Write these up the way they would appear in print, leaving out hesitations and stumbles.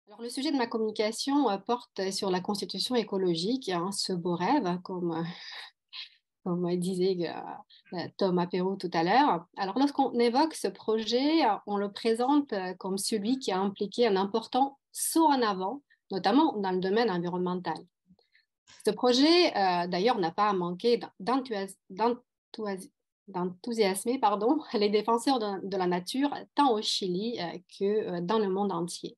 Alors, le sujet de ma communication porte sur la constitution écologique, hein, ce beau rêve, comme disait Thomas Perrault tout à l'heure. Alors, lorsqu'on évoque ce projet, on le présente comme celui qui a impliqué un important saut en avant, notamment dans le domaine environnemental. Ce projet, d'ailleurs, n'a pas manqué d'enthousiasmer les défenseurs de la nature, tant au Chili que dans le monde entier.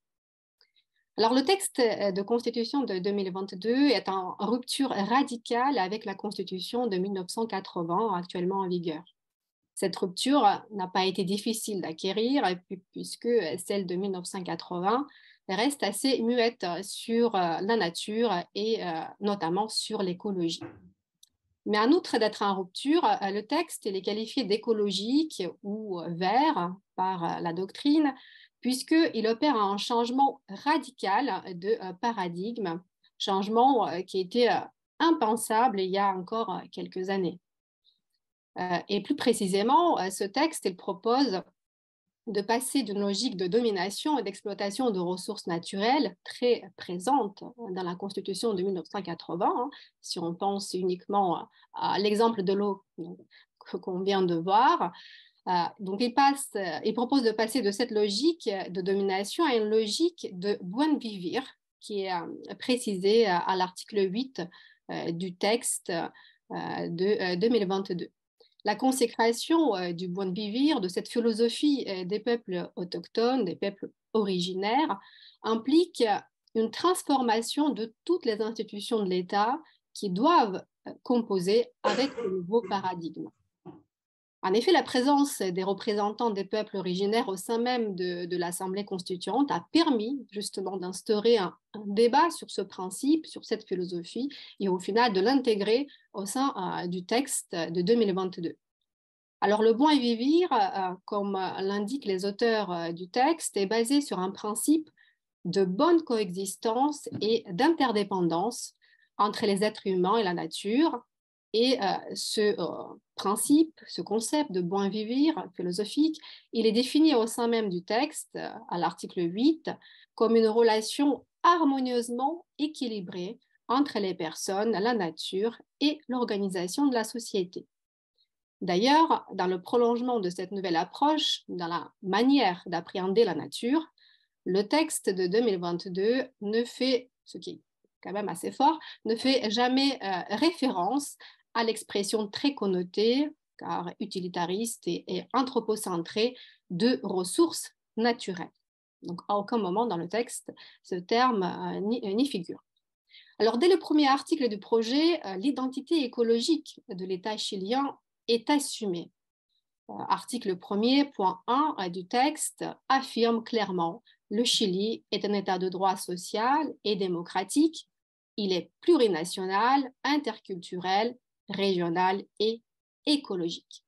Alors, le texte de constitution de 2022 est en rupture radicale avec la constitution de 1980 actuellement en vigueur. Cette rupture n'a pas été difficile d'acquérir puisque celle de 1980 reste assez muette sur la nature et notamment sur l'écologie. Mais en outre d'être en rupture, le texte est qualifié d'écologique ou vert par la doctrine, puisqu'il opère un changement radical de paradigme, changement qui était impensable il y a encore quelques années. Et plus précisément, ce texte il propose de passer d'une logique de domination et d'exploitation de ressources naturelles très présente dans la Constitution de 1980, hein, si on pense uniquement à l'exemple de l'eau qu'on vient de voir. Donc, il propose de passer de cette logique de domination à une logique de buen vivir, qui est précisée à l'article 8 du texte de 2022. La consécration du buen vivir, de cette philosophie des peuples autochtones, des peuples originaires, implique une transformation de toutes les institutions de l'État qui doivent composer avec ce nouveau paradigme. En effet, la présence des représentants des peuples originaires au sein même de l'Assemblée constituante a permis justement d'instaurer un débat sur ce principe, sur cette philosophie, et au final de l'intégrer au sein du texte de 2022. Alors, le bon vivir, comme l'indiquent les auteurs du texte, est basé sur un principe de bonne coexistence et d'interdépendance entre les êtres humains et la nature. Et ce principe, ce concept de bon vivre philosophique, il est défini au sein même du texte, à l'article 8, comme une relation harmonieusement équilibrée entre les personnes, la nature et l'organisation de la société. D'ailleurs, dans le prolongement de cette nouvelle approche, dans la manière d'appréhender la nature, le texte de 2022 ne fait, ce qui est quand même assez fort, ne fait jamais référence à l'expression très connotée, car utilitariste et anthropocentrée, de ressources naturelles. Donc, à aucun moment dans le texte, ce terme n'y figure. Alors, dès le premier article du projet, l'identité écologique de l'État chilien est assumée. Article 1er, point 1 du texte affirme clairement le Chili est un État de droit social et démocratique. Il est plurinational, interculturel, régional et écologique.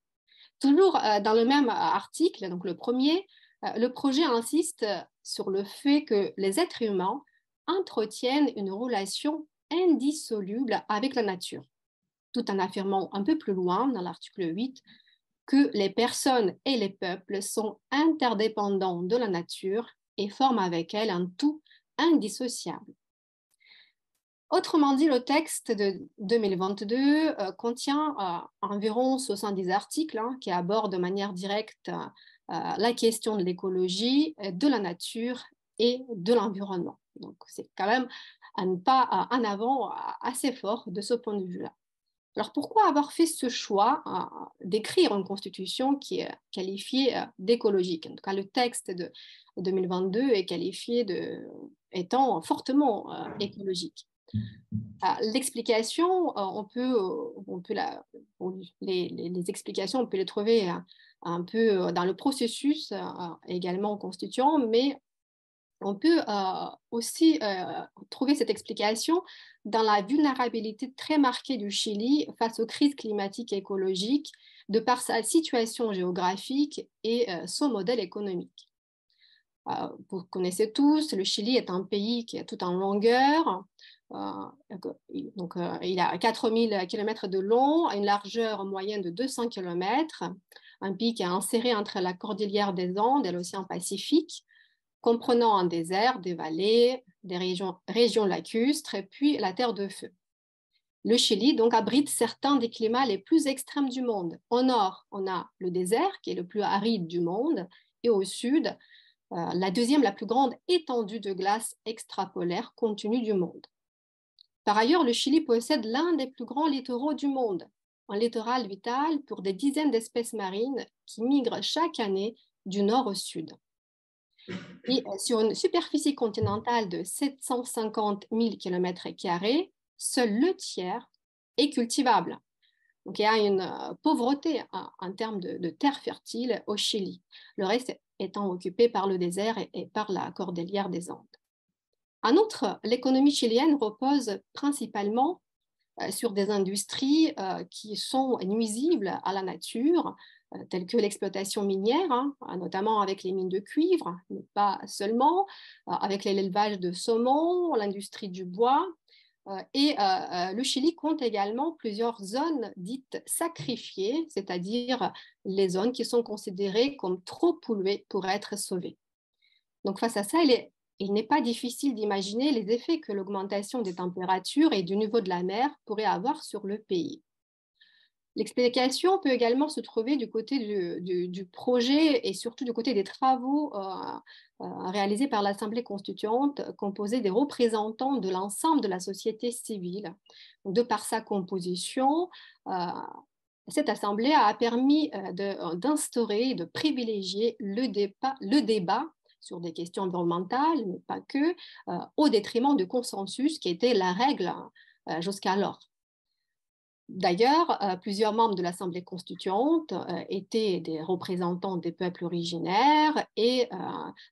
Toujours dans le même article, donc le premier, le projet insiste sur le fait que les êtres humains entretiennent une relation indissoluble avec la nature, tout en affirmant un peu plus loin dans l'article 8 que les personnes et les peuples sont interdépendants de la nature et forment avec elle un tout indissociable. Autrement dit, le texte de 2022 contient environ 70 articles qui abordent de manière directe la question de l'écologie, de la nature et de l'environnement. Donc, c'est quand même un pas en avant assez fort de ce point de vue-là. Alors, pourquoi avoir fait ce choix d'écrire une constitution qui est qualifiée d'écologique? En tout cas, le texte de 2022 est qualifié étant fortement écologique. L'explication, les explications, on peut les trouver un peu dans le processus également constituant, mais on peut aussi trouver cette explication dans la vulnérabilité très marquée du Chili face aux crises climatiques et écologiques de par sa situation géographique et son modèle économique. Vous connaissez tous, le Chili est un pays qui est tout en longueur. Il a 4000 km de long, une largeur moyenne de 200 km, un pays qui est inséré entre la cordillère des Andes et l'océan Pacifique. comprenant un désert, des vallées, des régions lacustres et puis la terre de feu. Le Chili donc abrite certains des climats les plus extrêmes du monde. Au nord, on a le désert qui est le plus aride du monde et au sud, la deuxième la plus grande étendue de glace extrapolaire contenue du monde. Par ailleurs, le Chili possède l'un des plus grands littoraux du monde, un littoral vital pour des dizaines d'espèces marines qui migrent chaque année du nord au sud. Et sur une superficie continentale de 750 000 km², seul le tiers est cultivable. Donc il y a une pauvreté en termes de terres fertiles au Chili, le reste étant occupé par le désert et par la cordillère des Andes. En outre, l'économie chilienne repose principalement sur des industries qui sont nuisibles à la nature, telles que l'exploitation minière, notamment avec les mines de cuivre, mais pas seulement, avec l'élevage de saumon, l'industrie du bois. Le Chili compte également plusieurs zones dites sacrifiées, c'est-à-dire les zones qui sont considérées comme trop polluées pour être sauvées. Donc face à ça, il n'est pas difficile d'imaginer les effets que l'augmentation des températures et du niveau de la mer pourrait avoir sur le pays. L'explication peut également se trouver du côté du projet et surtout du côté des travaux réalisés par l'Assemblée constituante, composée des représentants de l'ensemble de la société civile. Donc, de par sa composition, cette Assemblée a permis d'instaurer et de privilégier le débat sur des questions environnementales, mais pas que, au détriment du consensus qui était la règle jusqu'alors. D'ailleurs, plusieurs membres de l'Assemblée constituante étaient des représentants des peuples originaires et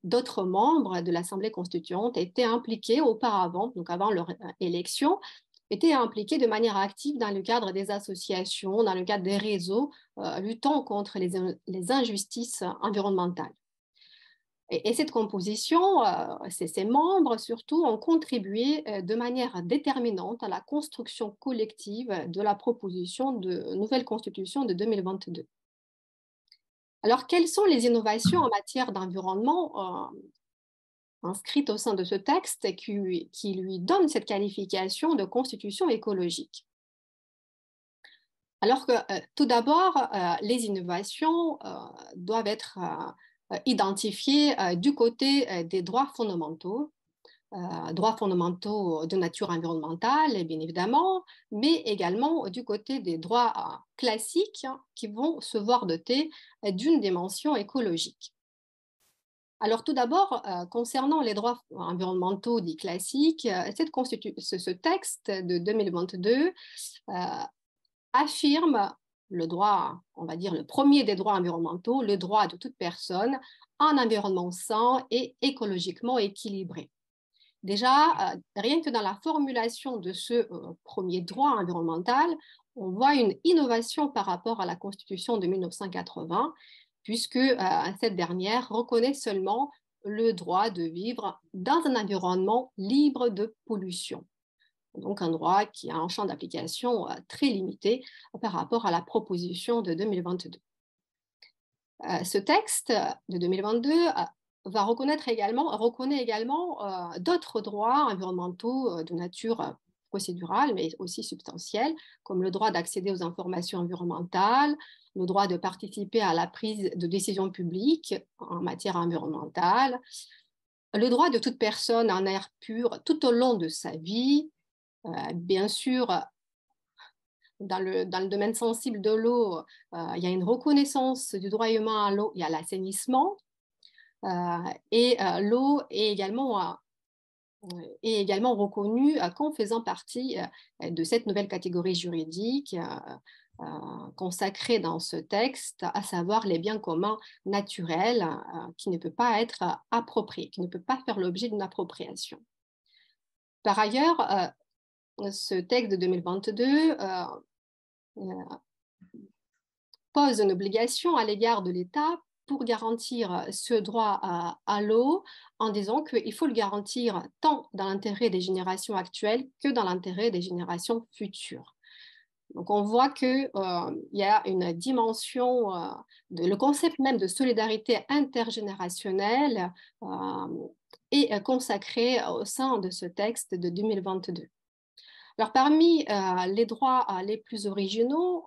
d'autres membres de l'Assemblée constituante étaient impliqués auparavant, donc avant leur élection, étaient impliqués de manière active dans le cadre des associations, dans le cadre des réseaux luttant contre les injustices environnementales. Et cette composition, ces membres surtout, ont contribué de manière déterminante à la construction collective de la proposition de nouvelle constitution de 2022. Alors, quelles sont les innovations en matière d'environnement inscrites au sein de ce texte qui lui donnent cette qualification de constitution écologique? Alors que tout d'abord, les innovations doivent être identifiés du côté des droits fondamentaux de nature environnementale, bien évidemment, mais également du côté des droits classiques qui vont se voir dotés d'une dimension écologique. Alors tout d'abord, concernant les droits environnementaux dits classiques, ce texte de 2022 affirme le droit, on va dire le premier des droits environnementaux, le droit de toute personne à un environnement sain et écologiquement équilibré. Déjà, rien que dans la formulation de ce premier droit environnemental, on voit une innovation par rapport à la Constitution de 1980, puisque cette dernière reconnaît seulement le droit de vivre dans un environnement libre de pollution. Donc un droit qui a un champ d'application très limité par rapport à la proposition de 2022. Ce texte de 2022 reconnaît également d'autres droits environnementaux de nature procédurale, mais aussi substantielle, comme le droit d'accéder aux informations environnementales, le droit de participer à la prise de décisions publiques en matière environnementale, le droit de toute personne à un air pur tout au long de sa vie. Bien sûr, dans le domaine sensible de l'eau, il y a une reconnaissance du droit humain à l'eau et à l'assainissement. L'eau est également reconnue comme faisant partie de cette nouvelle catégorie juridique consacrée dans ce texte, à savoir les biens communs naturels qui ne peut pas être approprié, qui ne peut pas faire l'objet d'une appropriation. Par ailleurs, ce texte de 2022 pose une obligation à l'égard de l'État pour garantir ce droit à l'eau en disant qu'il faut le garantir tant dans l'intérêt des générations actuelles que dans l'intérêt des générations futures. Donc, on voit qu'il y a une dimension, le concept même de solidarité intergénérationnelle est consacré au sein de ce texte de 2022. Alors, parmi les droits les plus originaux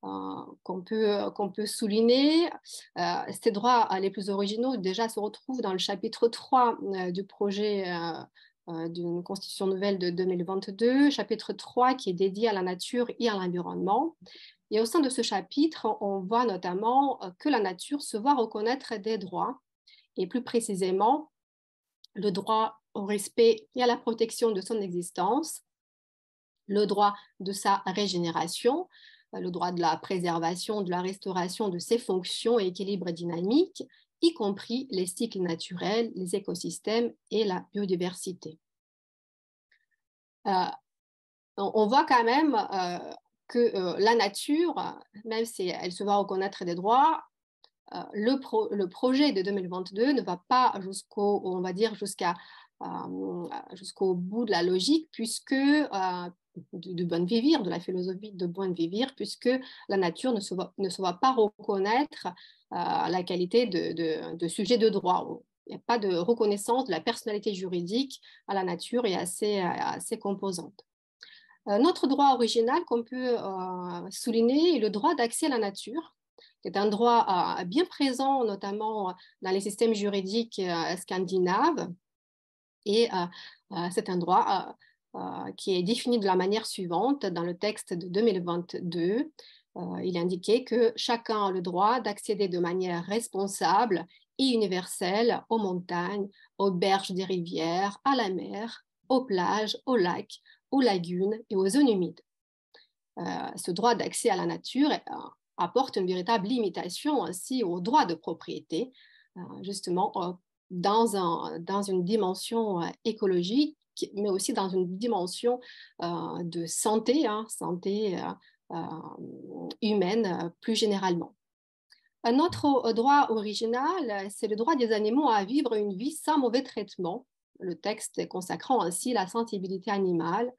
qu'on peut souligner, ces droits les plus originaux déjà se retrouvent dans le chapitre 3 du projet d'une constitution nouvelle de 2022, chapitre 3 qui est dédié à la nature et à l'environnement. Et au sein de ce chapitre, on voit notamment que la nature se voit reconnaître des droits, et plus précisément le droit au respect et à la protection de son existence, le droit de sa régénération, le droit de la préservation, de la restauration de ses fonctions et équilibres dynamiques, y compris les cycles naturels, les écosystèmes et la biodiversité. On voit quand même que la nature, même si elle se va reconnaître des droits, le projet de 2022 ne va pas jusqu'au bout de la logique, puisque du bon vivre, de la philosophie de bon vivre, puisque la nature ne se va pas reconnaître la qualité de sujet de droit. Il n'y a pas de reconnaissance de la personnalité juridique à la nature et à ses composantes. Notre droit original qu'on peut souligner est le droit d'accès à la nature, qui est un droit bien présent notamment dans les systèmes juridiques scandinaves. Et c'est un droit qui est défini de la manière suivante dans le texte de 2022. Il indiquait que chacun a le droit d'accéder de manière responsable et universelle aux montagnes, aux berges des rivières, à la mer, aux plages, aux lacs, aux lagunes et aux zones humides. Ce droit d'accès à la nature apporte une véritable limitation ainsi au droit de propriété, justement dans une dimension écologique, mais aussi dans une dimension de santé, santé humaine plus généralement. Un autre droit original, c'est le droit des animaux à vivre une vie sans mauvais traitement, le texte consacrant ainsi la sensibilité animale,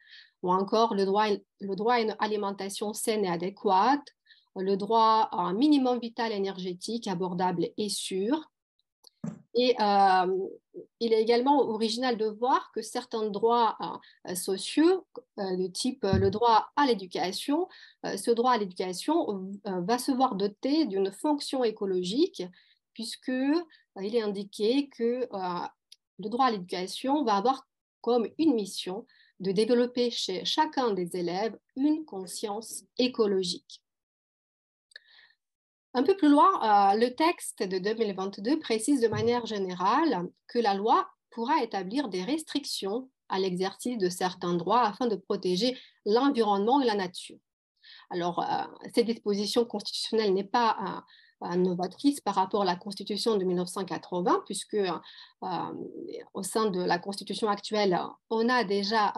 ou encore le droit à une alimentation saine et adéquate, le droit à un minimum vital énergétique abordable et sûr. Et il est également original de voir que certains droits sociaux, de type le droit à l'éducation, ce droit à l'éducation va se voir doté d'une fonction écologique, puisque il est indiqué que le droit à l'éducation va avoir comme une mission de développer chez chacun des élèves une conscience écologique. Un peu plus loin, le texte de 2022 précise de manière générale que la loi pourra établir des restrictions à l'exercice de certains droits afin de protéger l'environnement et la nature. Alors, cette disposition constitutionnelle n'est pas novatrice par rapport à la Constitution de 1980, puisque au sein de la Constitution actuelle, on a déjà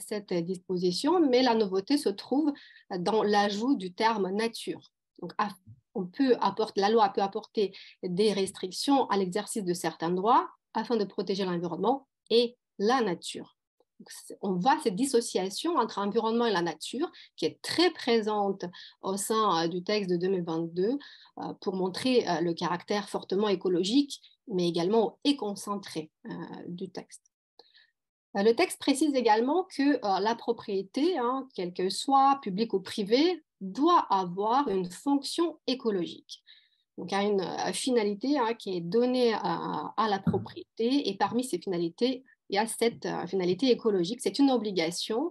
cette disposition, mais la nouveauté se trouve dans l'ajout du terme nature. Donc, la loi peut apporter des restrictions à l'exercice de certains droits afin de protéger l'environnement et la nature. Donc, on voit cette dissociation entre l'environnement et la nature qui est très présente au sein du texte de 2022 pour montrer le caractère fortement écologique, mais également éconcentré du texte. Le texte précise également que la propriété, quelle qu'elle soit, publique ou privée, doit avoir une fonction écologique. Donc, il y a une finalité qui est donnée à la propriété, et parmi ces finalités, il y a cette finalité écologique. C'est une obligation,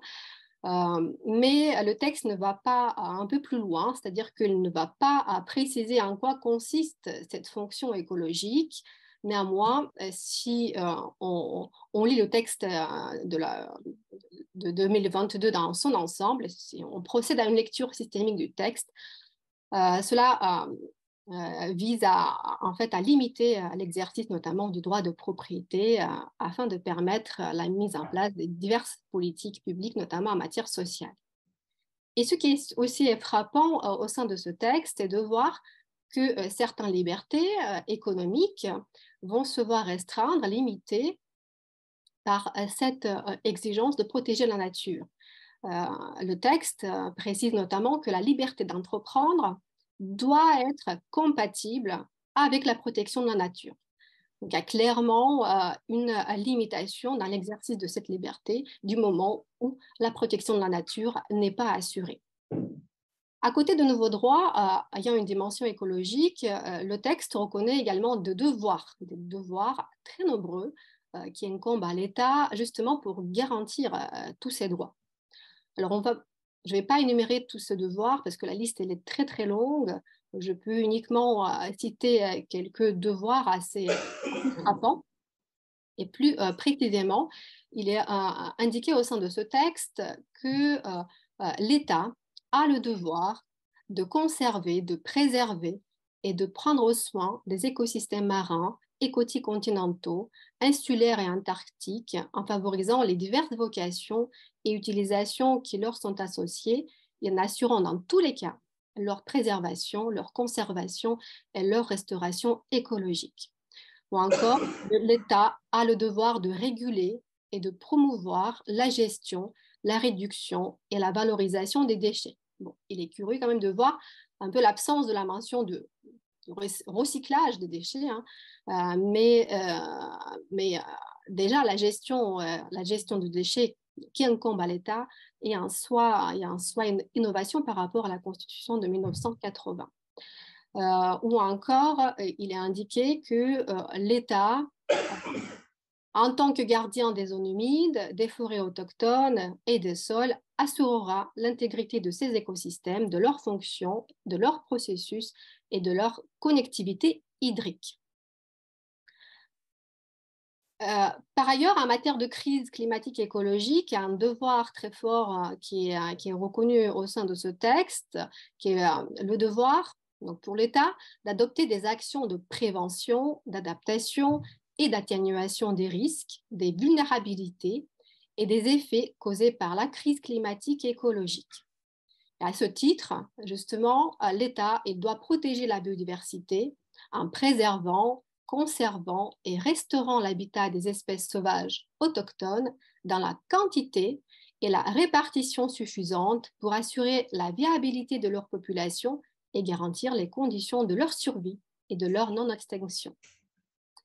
mais le texte ne va pas un peu plus loin, c'est-à-dire qu'il ne va pas préciser en quoi consiste cette fonction écologique. Néanmoins, si on lit le texte de 2022 dans son ensemble, si on procède à une lecture systémique du texte, cela vise en fait, à limiter l'exercice notamment du droit de propriété afin de permettre la mise en place de diverses politiques publiques, notamment en matière sociale. Et ce qui est aussi frappant au sein de ce texte, c'est de voir que certaines libertés économiques vont se voir restreindre, limitées par cette exigence de protéger la nature. Le texte précise notamment que la liberté d'entreprendre doit être compatible avec la protection de la nature. Donc, il y a clairement une limitation dans l'exercice de cette liberté du moment où la protection de la nature n'est pas assurée. À côté de nouveaux droits, ayant une dimension écologique, le texte reconnaît également des devoirs très nombreux qui incombent à l'État justement pour garantir tous ces droits. Alors, je ne vais pas énumérer tous ces devoirs parce que la liste elle est très très longue. Je peux uniquement citer quelques devoirs assez frappants. Et plus précisément, il est indiqué au sein de ce texte que l'État a le devoir de conserver, de préserver et de prendre soin des écosystèmes marins et côtiers continentaux, insulaires et antarctiques, en favorisant les diverses vocations et utilisations qui leur sont associées et en assurant dans tous les cas leur préservation, leur conservation et leur restauration écologique. Ou encore, l'État a le devoir de réguler et de promouvoir la gestion, la réduction et la valorisation des déchets. Bon, il est curieux quand même de voir un peu l'absence de la mention de recyclage des déchets, hein, déjà la gestion de déchets qui incombe à l'État est en soi une innovation par rapport à la Constitution de 1980. Ou encore, il est indiqué que l'État, en tant que gardien des zones humides, des forêts autochtones et des sols, assurera l'intégrité de ces écosystèmes, de leurs fonctions, de leurs processus et de leur connectivité hydrique. Par ailleurs, en matière de crise climatique et écologique, il y a un devoir très fort qui est reconnu au sein de ce texte, qui est le devoir donc pour l'État d'adopter des actions de prévention, d'adaptation et d'atténuation des risques, des vulnérabilités et des effets causés par la crise climatique et écologique. Et à ce titre, justement, l'État doit protéger la biodiversité en préservant, conservant et restaurant l'habitat des espèces sauvages autochtones dans la quantité et la répartition suffisante pour assurer la viabilité de leur population et garantir les conditions de leur survie et de leur non-extinction.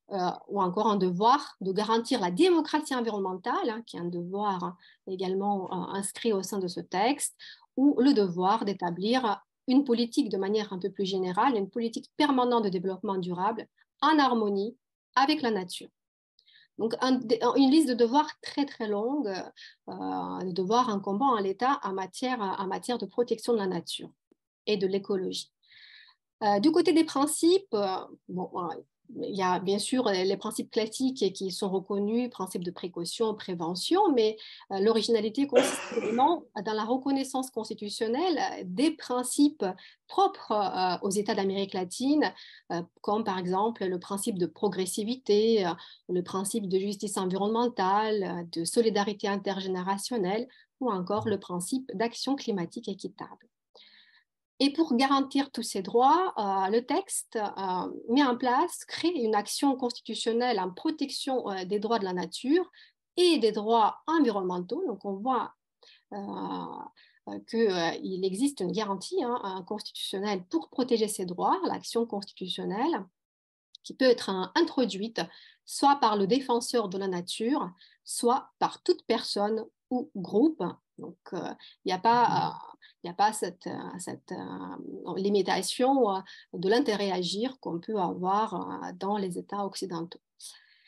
Ou encore un devoir de garantir la démocratie environnementale, hein, qui est un devoir également inscrit au sein de ce texte, ou le devoir d'établir une politique de manière un peu plus générale, une politique permanente de développement durable en harmonie avec la nature. Donc, une liste de devoirs très, très longue, de devoirs incombant à l'État en matière de protection de la nature et de l'écologie. Du côté des principes, il y a bien sûr les principes classiques qui sont reconnus, principes de précaution, prévention, mais l'originalité consiste vraiment dans la reconnaissance constitutionnelle des principes propres aux États d'Amérique latine, comme par exemple le principe de progressivité, le principe de justice environnementale, de solidarité intergénérationnelle ou encore le principe d'action climatique équitable. Et pour garantir tous ces droits, le texte met en place, crée une action constitutionnelle en protection des droits de la nature et des droits environnementaux. Donc, on voit qu'il existe une garantie constitutionnelle pour protéger ces droits, l'action constitutionnelle, qui peut être introduite soit par le défenseur de la nature, soit par toute personne ou groupe. Donc, il n'y a pas cette limitation de l'intérêt à agir qu'on peut avoir dans les États occidentaux.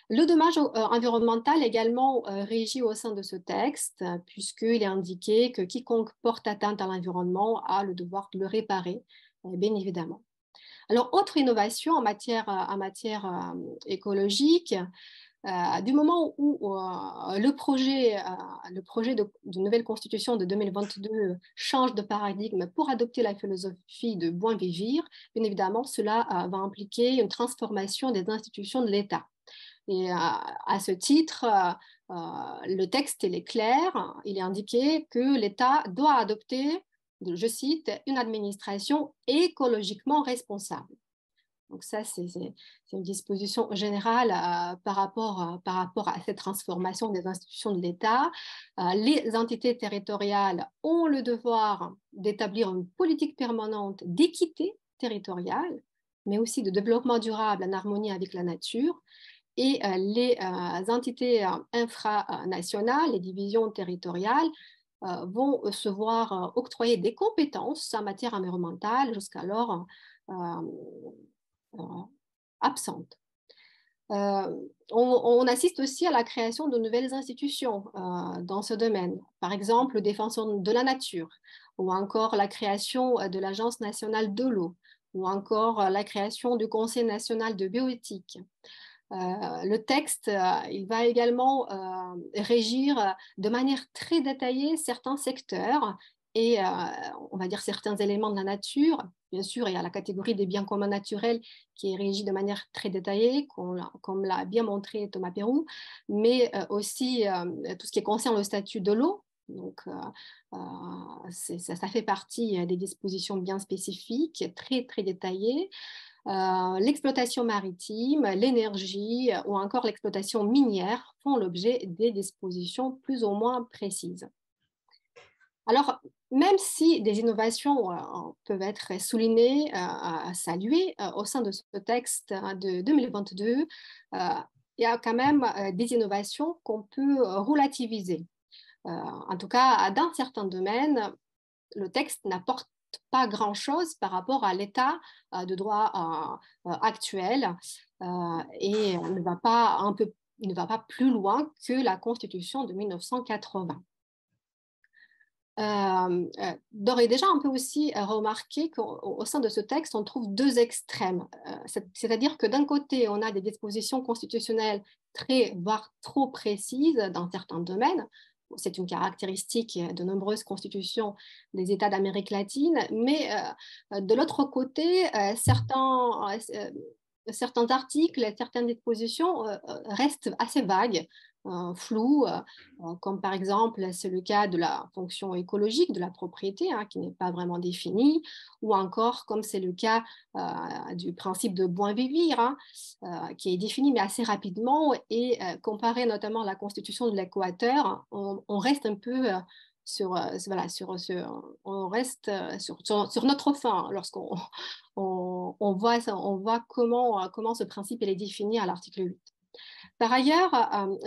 Le dommage environnemental également régit au sein de ce texte, puisqu'il est indiqué que quiconque porte atteinte à l'environnement a le devoir de le réparer, bien évidemment. Alors, autre innovation en matière écologique, du moment où le projet de nouvelle constitution de 2022 change de paradigme pour adopter la philosophie de Buen Vivir, bien évidemment, cela va impliquer une transformation des institutions de l'État. Et à ce titre, le texte est clair, il est indiqué que l'État doit adopter, je cite, une administration écologiquement responsable. Donc ça, c'est une disposition générale par rapport à cette transformation des institutions de l'État. Les entités territoriales ont le devoir d'établir une politique permanente d'équité territoriale, mais aussi de développement durable en harmonie avec la nature. Et les entités infranationales, les divisions territoriales, vont se voir octroyer des compétences en matière environnementale jusqu'alors absentes. On assiste aussi à la création de nouvelles institutions dans ce domaine. Par exemple, le défenseur de la nature, ou encore la création de l'Agence nationale de l'eau, ou encore la création du Conseil national de bioéthique. Le texte, il va également régir de manière très détaillée certains secteurs et on va dire certains éléments de la nature. Bien sûr, il y a la catégorie des biens communs naturels qui est régie de manière très détaillée, comme l'a bien montré Thomas Pérou, mais aussi tout ce qui concerne le statut de l'eau. Donc, ça fait partie des dispositions bien spécifiques, très, très détaillées. L'exploitation maritime, l'énergie ou encore l'exploitation minière font l'objet des dispositions plus ou moins précises. Alors, même si des innovations peuvent être soulignées, saluées au sein de ce texte de 2022, il y a quand même des innovations qu'on peut relativiser. En tout cas, dans certains domaines, le texte n'apporte pas grand-chose par rapport à l'état de droit actuel et ne va pas plus loin que la Constitution de 1980. D'ores et déjà, on peut aussi remarquer qu'au sein de ce texte, on trouve deux extrêmes. C'est-à-dire que d'un côté, on a des dispositions constitutionnelles très, voire trop précises dans certains domaines. C'est une caractéristique de nombreuses constitutions des États d'Amérique latine, mais de l'autre côté, certains articles, certaines dispositions restent assez vagues, floues, comme par exemple c'est le cas de la fonction écologique de la propriété, qui n'est pas vraiment définie, ou encore comme c'est le cas du principe de bon vivre, qui est défini mais assez rapidement, et comparé notamment à la constitution de l'Équateur, on reste un peu on reste sur notre faim lorsqu'on on voit comment ce principe est défini à l'article 8. Par ailleurs,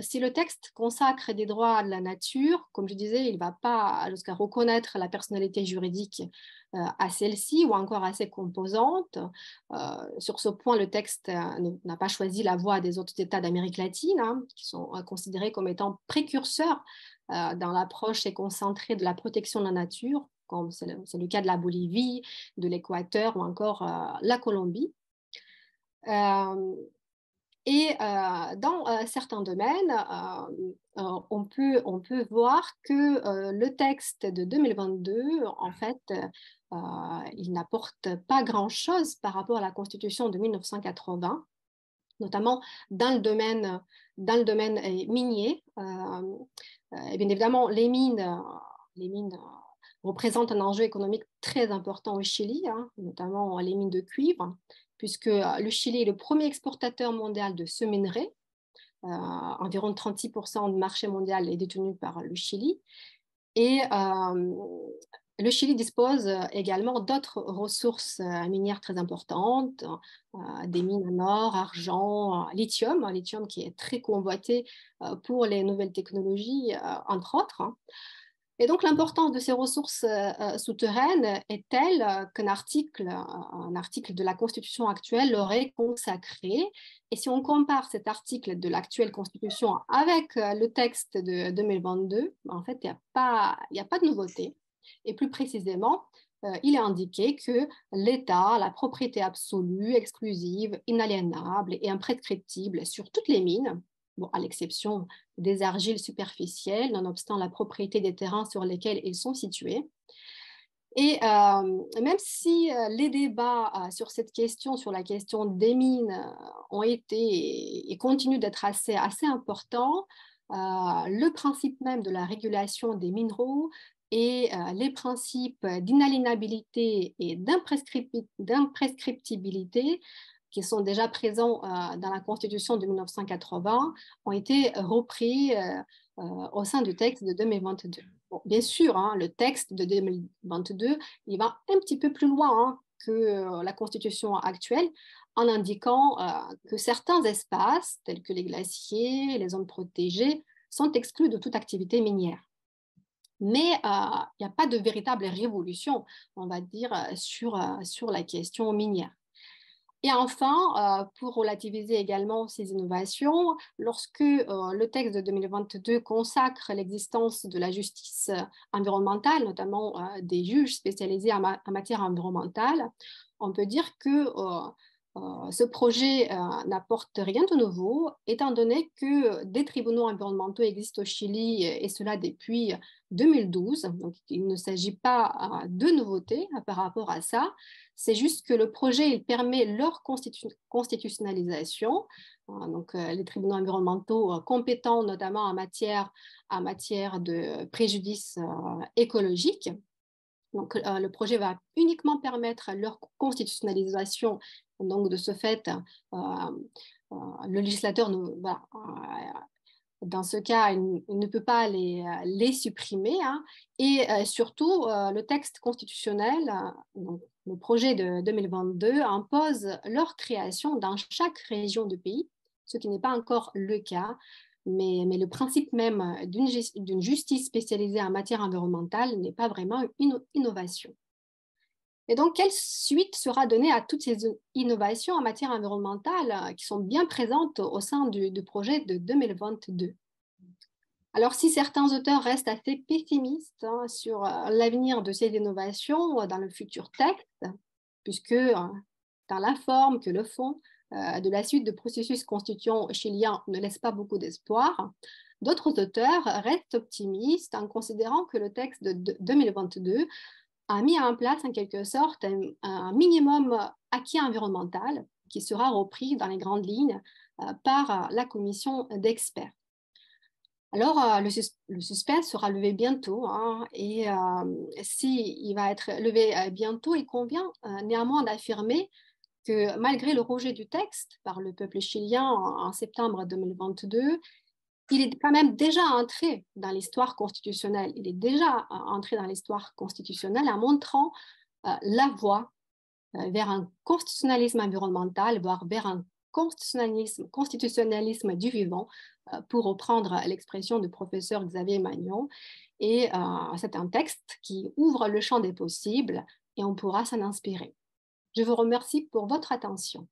si le texte consacre des droits de la nature, comme je disais, il ne va pas jusqu'à reconnaître la personnalité juridique à celle-ci ou encore à ses composantes. Sur ce point, le texte n'a pas choisi la voie des autres États d'Amérique latine, qui sont considérés comme étant précurseurs dans l'approche concentrée de la protection de la nature, comme c'est le cas de la Bolivie, de l'Équateur ou encore la Colombie. Et dans certains domaines, on peut voir que le texte de 2022, en fait, il n'apporte pas grand-chose par rapport à la Constitution de 1980, notamment dans le domaine minier. Et bien évidemment, les mines représentent un enjeu économique très important au Chili, notamment les mines de cuivre, puisque le Chili est le premier exportateur mondial de ce minerai. Environ 36% du marché mondial est détenu par le Chili. Et le Chili dispose également d'autres ressources minières très importantes, des mines en or, argent, lithium qui est très convoité pour les nouvelles technologies, entre autres. Et donc, l'importance de ces ressources souterraines est telle qu'un article de la Constitution actuelle l'aurait consacré. Et si on compare cet article de l'actuelle Constitution avec le texte de 2022, en fait, il n'y a pas de nouveauté. Et plus précisément, il est indiqué que l'État a la propriété absolue, exclusive, inaliénable et imprescriptible sur toutes les mines, à l'exception des argiles superficielles, nonobstant la propriété des terrains sur lesquels ils sont situés. Et même si les débats sur cette question, sur la question des mines, ont été et continuent d'être assez importants, le principe même de la régulation des minéraux et les principes d'inaliénabilité et d'imprescriptibilité qui sont déjà présents dans la Constitution de 1980 ont été repris au sein du texte de 2022. Bon, bien sûr, hein, le texte de 2022, il va un petit peu plus loin hein, que la Constitution actuelle en indiquant que certains espaces, tels que les glaciers, les zones protégées, sont exclus de toute activité minière. Mais il n'y a pas de véritable révolution, on va dire, sur la question minière. Et enfin, pour relativiser également ces innovations, lorsque le texte de 2022 consacre l'existence de la justice environnementale, notamment des juges spécialisés en matière environnementale, on peut dire que ce projet n'apporte rien de nouveau, étant donné que des tribunaux environnementaux existent au Chili, et cela depuis 2012. Donc, il ne s'agit pas de nouveautés par rapport à ça. C'est juste que le projet il permet leur constitutionnalisation. Donc, les tribunaux environnementaux compétents, notamment en matière de préjudice écologique. Donc, le projet va uniquement permettre leur constitutionnalisation. Donc, de ce fait, le législateur, dans ce cas, il ne peut pas les supprimer. Hein. Et surtout, le texte constitutionnel, donc, le projet de 2022, impose leur création dans chaque région du pays, ce qui n'est pas encore le cas. Mais le principe même d'une justice spécialisée en matière environnementale n'est pas vraiment une innovation. Et donc, quelle suite sera donnée à toutes ces innovations en matière environnementale qui sont bien présentes au sein du projet de 2022? Alors, si certains auteurs restent assez pessimistes hein, sur l'avenir de ces innovations dans le futur texte, puisque dans la forme que le fond de la suite de processus constituants chiliens ne laisse pas beaucoup d'espoir, d'autres auteurs restent optimistes en considérant que le texte de 2022 a mis en place en quelque sorte un minimum acquis environnemental qui sera repris dans les grandes lignes par la commission d'experts. Alors, le suspense sera levé bientôt hein, et s'il va être levé bientôt, il convient néanmoins d'affirmer que malgré le rejet du texte par le peuple chilien en septembre 2022, il est quand même déjà entré dans l'histoire constitutionnelle. Il est déjà entré dans l'histoire constitutionnelle en montrant la voie vers un constitutionnalisme environnemental, voire vers un constitutionnalisme du vivant, pour reprendre l'expression du professeur Xavier Magnon. Et c'est un texte qui ouvre le champ des possibles et on pourra s'en inspirer. Je vous remercie pour votre attention.